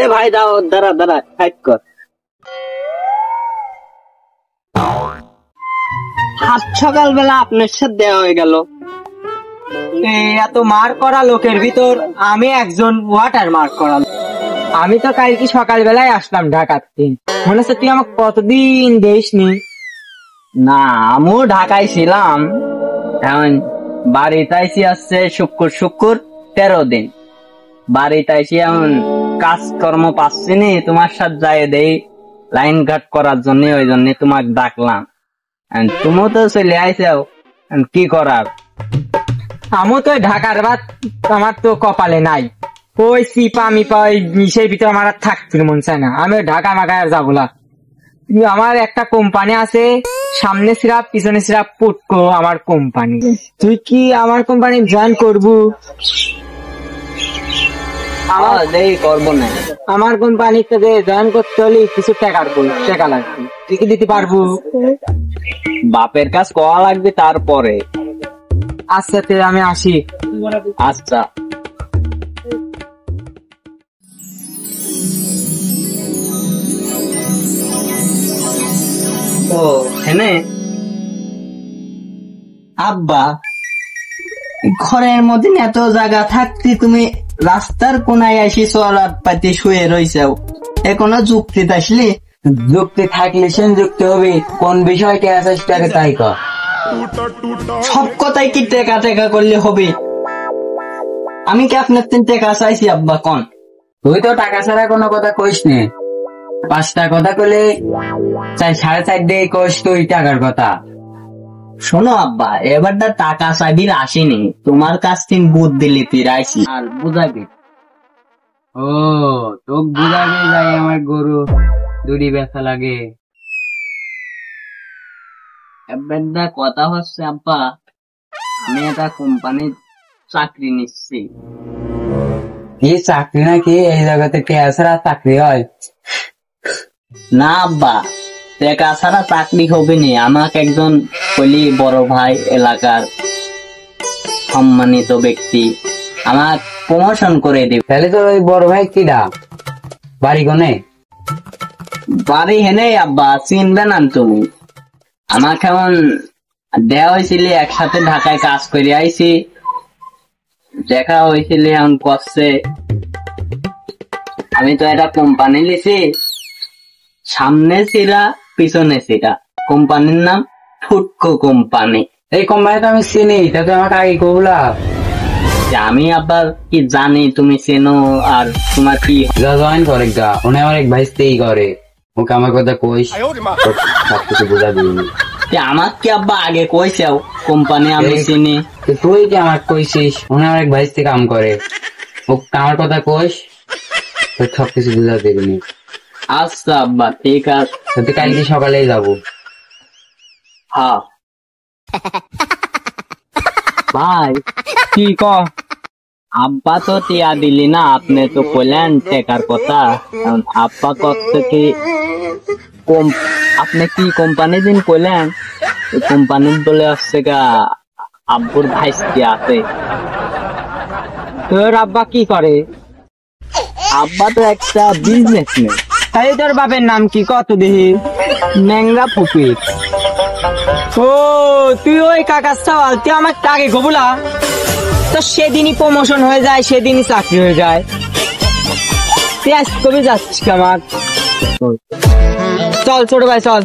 এ ভাই দাও, দাঁড়া দাঁড়া, ফাইট কর। হাত সকালবেলা আপনার সাথে দেওয়া হয়ে গেল। এত মার করা লোকের ভিতর আমি একজন ওয়াটার মার্ক করা। আমি তো কালকে সকালবেলায় আসলাম ঢাকাতে, মনে হচ্ছে তুই আমাকে কতদিন দেসনি। না, আমিও ঢাকায় ছিলাম, এখন বাড়িতে আইসি আসছে শুক্র 13 দিন। বাড়িতে আইসি এখন কাজকর্ম পাচ্ছি নি, তোমার সাথে যাই দেই লাইন ঘাট করার জন্য, ওই জন্য তোমাকে ডাকলাম। তুমিও তো চলে আইসাও, কি করার। আমিও তো ঢাকার বাদ আমার তো কপালে নাই, ওই সিপা মিপা ওই মিশের ভিতরে আমার আর থাকতে মন চায় না। আমি ঢাকা মাকায় আর যাবো না। আমার একটা কোম্পানি আছে, সামনে সিরাপ পিছনে সিরাপ পুটকো আমার কোম্পানি। তুই কি আমার কোম্পানি জয়েন করবু? করবো না। আমার কোম্পানিতে জয়েন করতে হলে কিছু টাকা লাগবে, তুই কি দিতে পারবো? বাপের কাজ করা লাগবে তারপরে। আচ্ছা আমি আসি। আচ্ছা। ও হেনে আব্বা, ঘরের মধ্যে এত জায়গা থাকতে তুমি রাস্তার কোনায় আসি চলার পাতি শুয়ে রয়েছাও, এখনো যুক্তি আসলে? যুক্তি থাকলে সে যুক্তি হবে, কোন বিষয়টা আছে সেটাকে তাই কর। সব কথাই কি টেকা টেকা করলে হবে? আমি কি আপনার 3 টাকা চাইছি আব্বা? কোন তুই তো টাকা ছাড়া কোনো কথা কইস নে, 5টা কথা কইলে 4.5 দিয়ে কইস তুই টাকার কথা। শোনো আব্বা, এবারটা টাকা চাইবির আসিনি, তোমার কাছ থেকে বুদ্ধি লিতে আইসি আর বুঝাবি। ও তোক বুঝাবি যাই আমার গরু দুটি ব্যথা লাগে। এবারটা কথা হচ্ছে আব্বা, আমি একটা কোম্পানির চাকরি নিচ্ছি। কি চাকরি নাকি? এই জায়গাতে টাকা ছাড়া চাকরি হয় না আব্বা, টাকা ছাড়া চাকরি হবে না। আমাকে একজন কলি বড় ভাই, এলাকার সম্মানিত ব্যক্তি, আমার প্রমোশন করে দিবে। তাহলে তোর ওই বড় ভাই কিডা? বাড়ি কোনে? বাড়ি হেনে আব্বা, চিনবে না তুমি? আমাকে এমন দেওয়া হয়েছিল, একসাথে ঢাকায় কাজ করে আইছি, দেখা হয়েছিল, এখন করছে। আমি তো একটা কোম্পানি লিছি, সামনে সিরা পিছনে সিরা, কোম্পানির নাম ফুটকো কোম্পানি। এই কোম্পানি তো আমি চিনি, তাতে আমাকে আগে কবুলা। আমি আবার কি জানি তুমি চেনো, আর তোমার কি জয়েন করে গা, উনি আমার এক ভাইস্তেই করে, ওকে আমার কথা কইস, সবকিছু বুঝা দিবি। আমার কি আব্বা আগে কইছাও কোম্পানি আমি চিনি? তুই কি আমার কইছিস? উনি আমার এক ভাইস্তে কাম করে, ওকে আমার কথা কইস, তোর সবকিছু বুঝা দিবি। আচ্ছা আব্বা, ঠিক আছে। তুই কালকে সকালেই যাবো। হ্যাঁ ভাই, কি ক? আব্বা তো টিয়া দিলি না, আপনি তো কইলেন টেকার কথা। আব্বা করতে কি আপনি কি কোম্পানি দিন কইলেন? কোম্পানির বলে আসছে গা আব্বুর ভাইস্তি আছে। তোর আব্বা কি করে? আব্বা তো একটা বিজনেসম্যান। তাই তোর বাপের নাম কি কত দেখি? ন্যাংরা ফকির। ও তুই ওই কাকার সওয়াল, তুই আমার আগে কবুলা। তো সেদিনই প্রমোশন হয়ে যায়, সেদিনই চাকরি হয়ে যায়। তুই আজ কবে যাচ্ছিস আমার? চল ছোট ভাই চল।